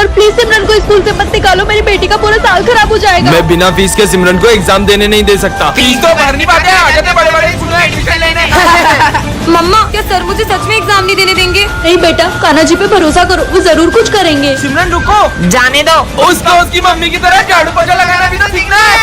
Sir please सिमरन को school से मत निकालो, मेरी बेटी का पूरा साल खराब हो जाएगा। मैं बिना फीस के सिमरन को एग्जाम देने नहीं दे सकता। फीस तो भर नहीं पाते, आ जाते बड़े-बड़े स्कूल में एडमिशन लेने। मम्मा क्या सर मुझे सच में एग्जाम नहीं देने देंगे? नहीं बेटा, कान्हा जी पे भरोसा करो, वो जरूर कुछ करेंगे। सिमरन रुको, जाने दो। उसको उसकी मम्मी की तरह झाड़ू पोछा लगाना भी तो सीखना है।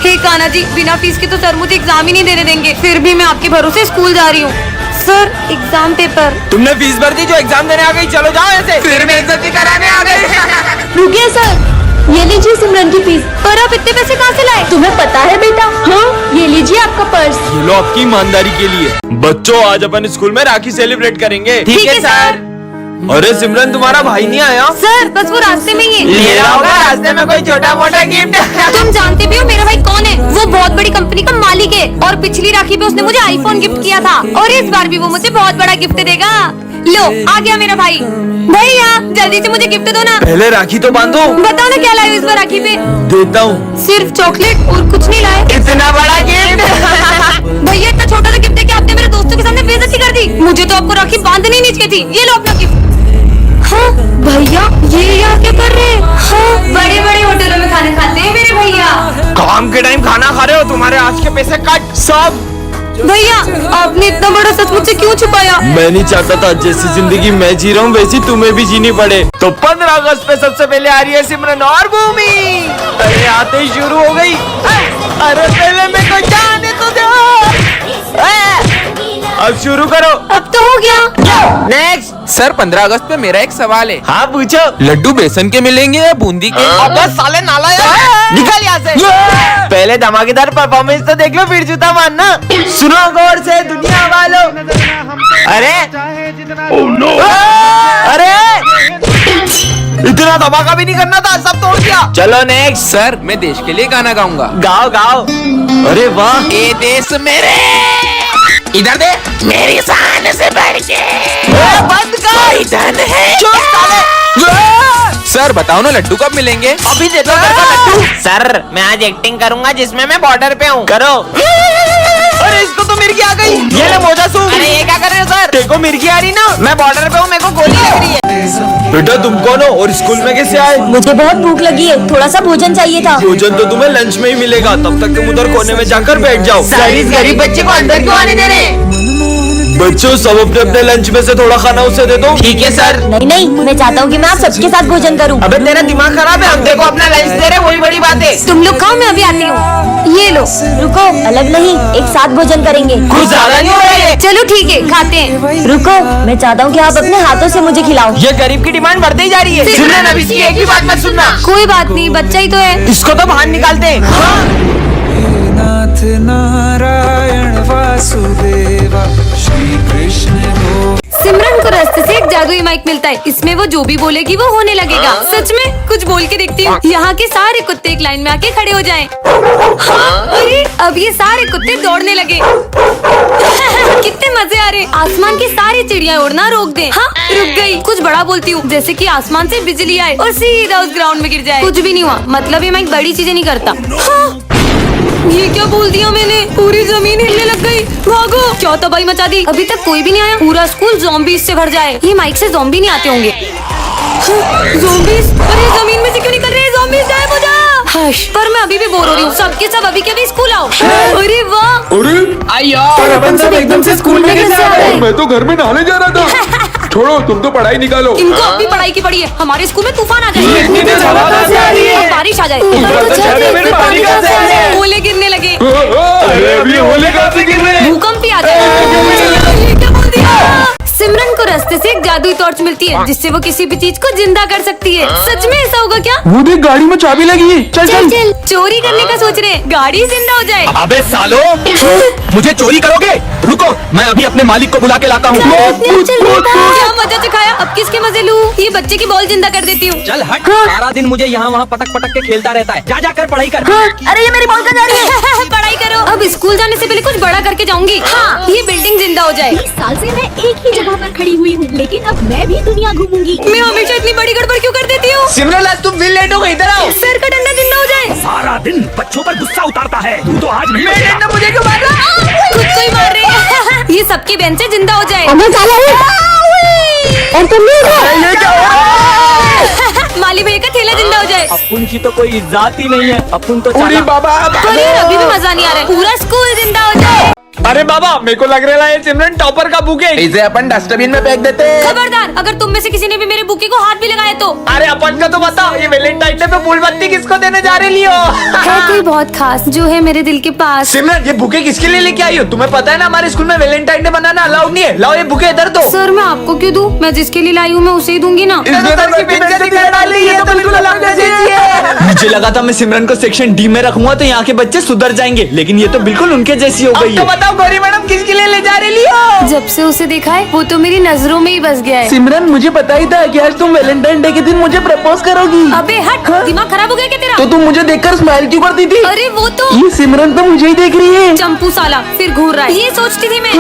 हे कान्हा जी, बिना फीस के तो सर मुझे एग्जाम ही नहीं देने देंगे, फिर भी मैं आपके भरोसे स्कूल जा रही हूँ। Sir exam paper. तुमने फीस भर दी जो एग्जाम देने आ गई, चलो जाओ ऐसे। फिर बेइज्जती कराने आ गए। रुकिए सर, ये लीजिए सिमरन की फीस। पर आप इतने पैसे कहाँ से लाए? तुम्हें पता है बेटा? हाँ, ये लीजिए आपका पर्स। ये लो आपकी ईमानदारी के लिए। बच्चों आज अपन स्कूल में राखी सेलिब्रेट करेंगे। ठीक है सर। अरे सिमरन तुम्हारा भाई नहीं आया? सर बस वो रास्ते में ही है। ले रहा होगा रास्ते में कोई छोटा मोटा गिफ्ट। तुम जानते भी हो मेरा भाई कौन है? वो बहुत बड़ी कंपनी का मालिक है और पिछली राखी पे उसने मुझे आईफोन गिफ्ट किया था और इस बार भी वो मुझे बहुत बड़ा गिफ्ट देगा। लो आ गया मेरा भाई। भैया जल्दी से मुझे गिफ्ट दो ना। पहले राखी तो बांधो। बताओ ना क्या लाए हो इस बार राखी पे? देता हूँ। सिर्फ चॉकलेट और कुछ नहीं लाए? इतना बड़ा गिफ्ट। भैया इतना छोटा सा गिफ्ट देके आपने मेरे दोस्तों के सामने बेइज्जती कर दी। मुझे तो आपको राखी बांधनी नहीं चाहिए थी। ये लो अपना गिफ्ट। हाँ भैया ये यहाँ क्या कर रहे हैं? हाँ बड़े बड़े होटलों में खाना खाते हैं मेरे भैया। काम के टाइम खाना खा रहे हो, तुम्हारे आज के पैसे कट सब। भैया आपने इतना बड़ा सच मुझसे क्यों छुपाया? मैं नहीं चाहता था जैसी जिंदगी मैं जी रहा हूँ वैसी तुम्हें भी जीनी पड़े। तो 15 अगस्त पे सबसे पहले आ रही है सिमरन और भूमि। अरे आते ही शुरू हो गई। अरे पहले मेरे को जाने तो दो। अब शुरू करो। अब तो हो गया। नेक्स्ट। सर 15 अगस्त पे मेरा एक सवाल है। हाँ पूछो। लड्डू बेसन के मिलेंगे या बूंदी के? अबे साले नालायक, निकल यहाँ से। पहले धमाकेदार परफॉर्मेंस तो देख लो फिर जूता मारना। सुनो गौर से दुनिया वालों। अरे अरे इतना धमाका भी नहीं करना था, सब तोड़ दिया। चलो नेक्स्ट। सर मैं देश के लिए गाना गाऊंगा। गाओ गाओ। अरे वाह। ए देश मेरे, इधर दे मेरी शान से बढ़ के बंद कर। धन है। चुप साले। सर बताओ ना लड्डू कब मिलेंगे? अभी दे दो मेरे को लड्डू। सर मैं आज एक्टिंग करूंगा जिसमें मैं बॉर्डर पे हूँ। करो। अरे इसको तो मिर्गी आ गई। ये ले मोजा सूख। अरे ये क्या कर रहे हो सर? देखो मिर्गी आ रही ना। मैं बॉर्डर पे हूँ, मेरे को गोली लग रही है। बेटा तुम कौन हो और स्कूल में कैसे आए? मुझे बहुत भूख लगी है, थोड़ा सा भोजन चाहिए था। भोजन तो तुम्हें लंच में ही मिलेगा, तब तक तुम उधर कोने में जाकर बैठ जाओ। सर इस गरीब बच्चे को अंदर क्यों आने दे रहे हैं? बच्चों सब अपने अपने लंच में से थोड़ा खाना उसे दे दो। ठीक है सर। नहीं नहीं, मैं चाहता हूँ कि मैं आप सबके साथ भोजन करूँ। अबे तेरा दिमाग खराब है, हम देखो अपना लंच दे रहे, वही बड़ी बात है। तुम लोग खाओ, मैं अभी आती हूँ। ये लो। रुको, अलग नहीं, एक साथ भोजन करेंगे। कुछ ज्यादा नहीं हो रहा है? चलो ठीक है, खाते हैं। रुको, मैं चाहता हूँ कि आप अपने हाथों से मुझे खिलाओ। ये गरीब की डिमांड बढ़ती ही जा रही है। सुनना ना, इसकी एक ही बात मत सुनना। कोई बात नहीं, बच्चा ही तो है। इसको तो बाहर निकालते हैं। नाथ नारायण वासुदेवा श्री कृष्ण गो। सिमरन को रास्ते से एक जादुई माइक मिलता है, इसमें वो जो भी बोलेगी वो होने लगेगा। सच में कुछ बोल के देखती हूँ। यहाँ के सारे कुत्ते एक लाइन में आके खड़े हो जाएं। हाँ, अरे अब ये सारे कुत्ते दौड़ने लगे। कितने मजे आ रहे। आसमान की सारी चिड़िया उड़ना रोक दे। हाँ रुक गई। कुछ बड़ा बोलती हूँ, जैसे कि आसमान से बिजली आए और सीधा उस ग्राउंड में गिर जाए। कुछ भी नहीं हुआ, मतलब ये माइक बड़ी चीजें नहीं करता। हाँ, ये क्या बोल दिया मैंने? पूरी जमीन हिलने लग गई। भागो। क्या तबाही मचा दी। अभी तक कोई भी नहीं आया, पूरा स्कूल ज़ॉम्बीज़ से भर जाए। ये माइक से ज़ॉम्बी नहीं आते होंगे। ज़ॉम्बीज़? अरे जमीन में से क्यों निकल रहे हैं ज़ॉम्बीज़? गायब हो जा। हश, पर मैं अभी भी बोर हो रही हूँ। सबके सब अभी के अभी स्कूल आओ। अरे वाह। अरे अपन सब एकदम से स्कूल में कैसे आ गए? मैं तो घर में नहाने जा रहा था। छोड़ो, तुम तो पढ़ाई निकालो। इनको अब भी पढ़ाई की पड़ी है। हमारे स्कूल में तूफान आ जाए, बारिश आ जाए, ओले गिरने लगे, अरे अभी होली कहाँ से गिर रहे हैं? भूकंप भी आ जाए। ये क्या बोल दिया? सिमरन को रास्ते से एक जादुई टॉर्च मिलती है जिससे वो किसी भी चीज को जिंदा कर सकती है। सच में ऐसा होगा क्या? वो देख गाड़ी में चाबी लगी है। चल चल चल, चोरी करने का सोच रहे, गाड़ी जिंदा हो जाए। अबे सालो, मुझे चोरी करोगे? रुको, मैं अभी अपने मालिक को बुला के लाता हूँ। क्या मजा चखाया, अब किसके मजे लूं? ये बच्चे की बॉल जिंदा कर देती हूँ। चल हट। सारा दिन मुझे यहाँ वहाँ पटक पटक के खेलता रहता है। जा जाकर पढ़ाई कर। अरे ये मेरी बॉल कहाँ जा रही है? पढ़ाई करो। अब स्कूल जाने से पहले कुछ बड़ा करके जाऊंगी। हाँ, ये बिल्डिंग जिंदा हो जाए। 20 साल से मैं एक ही जगह पर खड़ी हुई हूँ, लेकिन अब मैं भी दुनिया घूमूंगी। मैं हमेशा इतनी बड़ी गड़बड़ क्यों कर देती हूँ? सिमरन आज तुम फिर लेट हो गई, इधर आओ। सर का डंडा जिंदा हो जाए। सारा दिन बच्चों पर गुस्सा उतारता है, तू तो आज नहीं बचेगा। डंडा मुझे क्यों मार रहा है? खुद को ही मार रहे हैं। ये सबकी बेंच से जिंदा हो जाए। ये क्या हो रहा है? अपन की तो कोई इज्जत ही नहीं है। अपन तो उड़ी चला। बाबा अरे अभी भी मजा नहीं आ रहा है, पूरा स्कूल जिंदा हो जाए। अरे बाबा मेरे को लग रहा है सिमरन टॉपर का बुके। इसे अपन डस्टबिन में फेंक देते हैं। खबरदार, अगर तुम में से किसी ने भी मेरे बुके को हाथ भी लगाया तो। अरे अपन का तो बताओ, ये वैलेंटाइन डे पे फूल बत्ती किसको देने जा रही हो? है कोई बहुत खास जो है मेरे दिल के पास। सिमरन ये बुके किसके लिए लेके आई हो? तुम्हें पता है ना हमारे स्कूल में वैलेंटाइन डे बनाना अलाउड नहीं है। लाओ ये बुके इधर दो। सर मैं आपको क्यों दूं? मैं जिसके लिए लाई हूँ मैं उसे ही दूंगी ना। इसने सर की बेइज्जती कर डाली, ये तो बिल्कुल अलग है। मुझे लगा था मैं सिमरन को सेक्शन डी में रखूंगा तो यहाँ के बच्चे सुधर जाएंगे, लेकिन ये तो बिल्कुल उनके जैसी हो गई है। तो बताओ गौरी मैडम किसके लिए ले जा रही हो? जब से उसे देखा है वो तो मेरी नजरों में ही बस गया है। सिमरन मुझे पता ही था कि आज तुम वैलेंटाइन डे के दिन मुझे प्रपोज करोगी। अबे हट, दिमाग खराब हो गया क्या तेरा? तो तुम मुझे देखकर स्माइल क्यों करती थी? अरे वो तो ये सिमरन तो मुझे ही देख रही है। चंपू साला फिर घूर रहा है, ये सोचती थी मैं।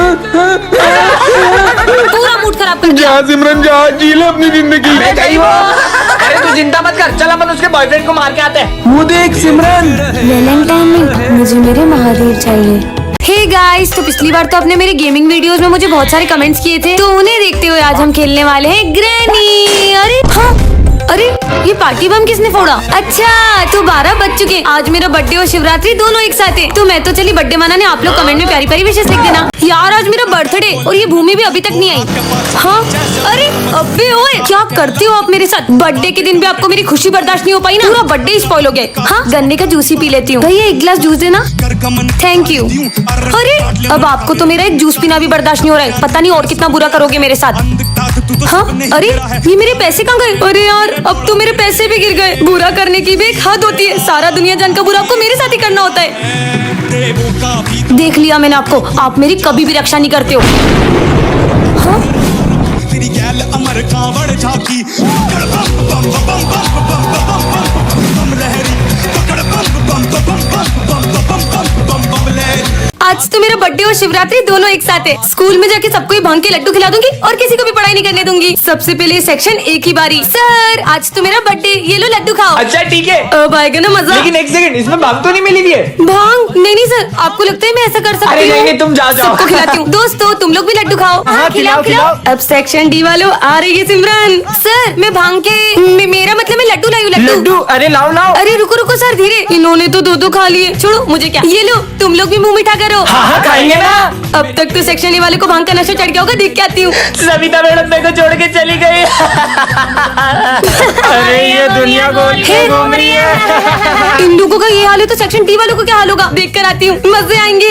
पूरा मूड खराब कर दिया। जा सिमरन जा, जी ले अपनी जिंदगी। मैं गई वो। अरे तू चिंता मत कर, चल अपन उसके बॉयफ्रेंड को मार के आते हैं। वो देख सिमरन। वैलेंटाइन में मुझे मेरे महादेव चाहिए। हे गाइस, तो पिछली बार तो आपने मेरे गेमिंग वीडियोस में मुझे बहुत सारे कमेंट्स किए थे, तो उन्हें देखते हुए आज हम खेलने वाले हैं ग्रैनी। अरे हाँ, अरे ये पार्टी बम किसने फोड़ा? अच्छा तो 12 बज चुके। आज मेरा बर्थडे और शिवरात्रि दोनों एक साथ है, तो मैं तो चली बर्थडे मनाने। आप लोग कमेंट में प्यारी प्यारी विशेष लिख देना। यार आज मेरा बर्थडे और ये भूमि भी अभी तक नहीं आई। हाँ अरे अबे ओए, क्या करते हो आप मेरे साथ? बर्थडे के दिन भी आपको मेरी खुशी बर्दाश्त नहीं हो पाई ना, पूरा बर्थडे स्पॉइल हो गया। हाँ गन्ने का जूस ही पी लेती हूँ। भैया एक गिलास जूस देना। Thank you. अरे अब आपको तो मेरा एक जूस पीना भी बर्दाश्त नहीं हो रहा है, पता नहीं और कितना बुरा करोगे मेरे साथ। हाँ अरे ये मेरे पैसे कहाँ गए? अरे यार अब तो मेरे पैसे भी गिर गए। बुरा करने की भी एक हद होती है, सारा दुनिया जान का बुरा आपको मेरे साथ ही करना होता है। देख लिया मैंने आपको, आप मेरी कभी भी रक्षा नहीं करते हो। हाँ? आज तो मेरा बर्थडे और शिवरात्रि दोनों एक साथ है। स्कूल में जाके सबको ही भांग के लड्डू खिला दूंगी और किसी को भी पढ़ाई नहीं करने दूंगी। सबसे पहले सेक्शन ए की बारी। सर आज तो मेरा बर्थडे, ये लो लड्डू खाओ। अच्छा ठीक है, अब आएगा ना मजा। लेकिन एक सेकंड, इसमें भांग तो नहीं मिली हुई है? भांग नहीं सर, आपको लगता है मैं ऐसा कर सकती हूँ? अरे नहीं, तुम जाओ। सबको खिलाती हूँ। दोस्तों तुम लोग भी लड्डू खाओ। हाँ, खिलाओ। अब सेक्शन डी वालों आ रही है सिमरन। सर मैं भांग के मेरा मतलब मैं लड्डू लाई हूँ। लड्डू? अरे लाओ। अरे रुको सर धीरे, इन्होंने तो दो खा लिए। छोड़ो मुझे क्या, ये लो तुम लोग भी मुंह मीठा करो। हाँ खाएंगे ना। अब तक तो सेक्शन ए वाले को भांग का नशा चढ़ गया होगा, देख के आती हूँ। सविता मैडम मेरे को छोड़ के चली गई। अरे ये दुनिया गोल हे, घूम रही है। इन लोगों का ये हाल है तो सेक्शन डी वालों को क्या हाल होगा? देख कर आती हूँ, मजे आएंगे।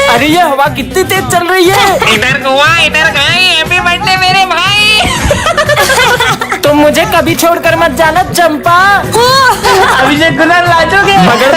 अरे ये हवा कितनी तेज चल रही है। इधर गोवा इधर गए, हैप्पी बर्थडे मेरे भाई। तुम मुझे कभी छोड़कर मत जाना चंपा। अभिषेक गुलाल नाचोगे मगर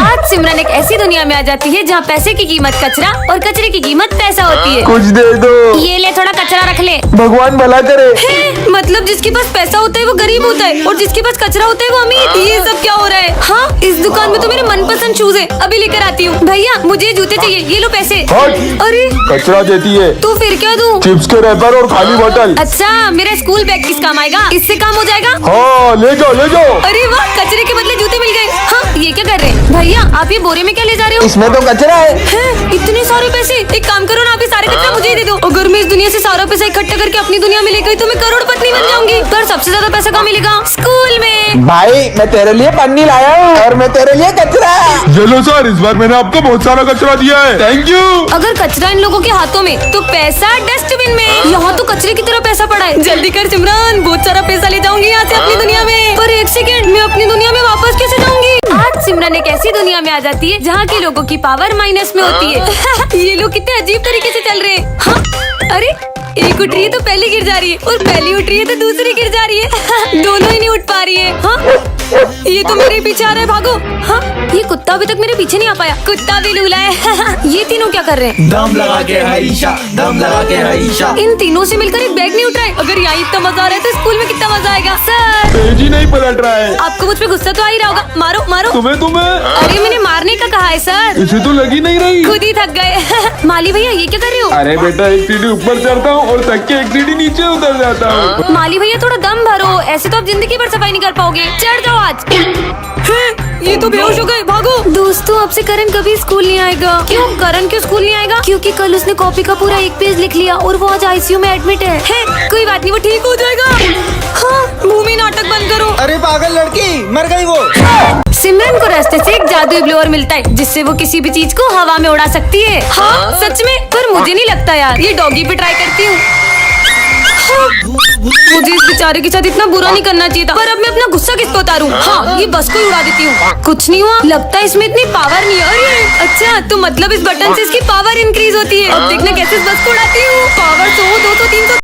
आज सिमरन एक ऐसी दुनिया में आ जाती है जहाँ पैसे की कीमत कचरा और कचरे की कीमत पैसा होती है। कुछ दे दो, ये ले थोड़ा कचरा रख ले। भगवान भला करे। है, मतलब जिसके पास पैसा होता है वो गरीब होता है और जिसके पास कचरा होता है वो अमीर। ये सब क्या हो रहा है? हाँ इस दुकान में तो मेरे मनपसंद शूज है, अभी लेकर आती हूँ। भैया मुझे जूते चाहिए, ये लो पैसे। हट। अरे कचरा देती है, तो फिर क्या दूँ? चिप्स के रैपर और खाली बोतल। अच्छा मेरा स्कूल बैग किस काम आएगा? इससे काम हो जाएगा। हाँ ले जाओ। अरे वाह, कचरे के बदले जूते मिल गए। हाँ ये क्या कर रहे हैं? भैया आप ये बोरे में क्या ले जा रहे हो? इसमें तो कचरा है। हैं? इतने सारे पैसे, एक काम करो ना, आप ये सारे कचरा मुझे ही दे दो। अगर मैं इस दुनिया से सारा पैसा इकट्ठा करके अपनी दुनिया में ले गई तो मैं करोड़पति बन जाऊंगी। पर सबसे ज्यादा पैसा कहाँ मिलेगा? स्कूल में। भाई मैं तेरे लिए पन्नी लाया हूँ और मैं तेरे लिए कचरा। चलो सर, इस बार मैंने आपको बहुत सारा कचरा दिया है, थैंक यू। अगर कचरा इन लोगों के हाथों में तो पैसा डस्टबिन में। यहाँ तो कचरे की तरह पैसा पड़ा है। जल्दी कर सिमरन, बहुत सारा पैसा ले जाऊंगी यहाँ से अपनी दुनिया में। पर एक सेकंड, मैं अपनी दुनिया में वापस कैसे जाऊंगी? आज सिमरन एक ऐसी दुनिया में आ जाती है जहाँ के लोगों की पावर माइनस में होती है। ये लोग कितने अजीब तरीके से चल रहे हैं। हाँ? अरे एक उठ रही है तो पहली गिर जा रही है और पहली उठ रही है तो दूसरी गिर जा रही है। दोनों ही नहीं उठ पा रही है। हाँ? ये तो मेरे पीछे आ रहा है, भागो। हाँ ये कुत्ता अभी तक मेरे पीछे नहीं आ पाया, कुत्ता भी लूला है। ये तीनों क्या कर रहे हैं? दम लगा के हईशा, दम लगा के हईशा। इन तीनों से मिलकर एक बैग नहीं उठ रहा है। अगर यहाँ इतना मजा आ रहा है तो स्कूल में कितना मजा आएगा। सर पेज ही नहीं पलट रहा है। आपको मुझ पे गुस्सा तो आ ही रहा होगा, मारो मारो। तुम्हें अरे मैंने मारने का कहा है सर, इसे तो लगी नहीं रही। खुद ही थक गए। माली भैया ये क्या कर रहे हो? अरे बेटा, एक सीढ़ी ऊपर चढ़ता हूँ और थक के एक सीढ़ी नीचे उतर जाता हूँ। माली भैया थोड़ा दम भरो, ऐसे तो आप जिंदगी भर सफाई नहीं कर पाओगे। चढ़ जाओ आज। ये तो बेहोश हो गए, भागो। दोस्तों अब से करण कभी स्कूल नहीं आएगा। क्यों? करण क्यों स्कूल नहीं आएगा? क्योंकि कल उसने कॉपी का पूरा 1 पेज लिख लिया और वो आज आईसीयू में एडमिट है। कोई बात नहीं, वो ठीक हो जाएगा। हाँ भूमि नाटक पागल लड़की, मर गई वो। सिमरन को रास्ते से एक जादुई ब्लोअर मिलता है जिससे वो किसी भी चीज को हवा में उड़ा सकती है। हाँ सच में, पर मुझे नहीं लगता यार, ये डॉगी पे ट्राई करती हूँ। मुझे इस बेचारे के साथ इतना बुरा नहीं करना चाहिए था, पर अब मैं अपना गुस्सा किस पे उतारूं? हाँ, ये बस को ही उड़ा देती हूँ। कुछ नहीं हुआ, लगता है इसमें इतनी पावर नहीं है। अरे अच्छा, तो मतलब इस बटन से इसकी पावर इंक्रीज होती है। अब देखना कैसे इस बस को उड़ाती हूँ। पावर 100, 200, 300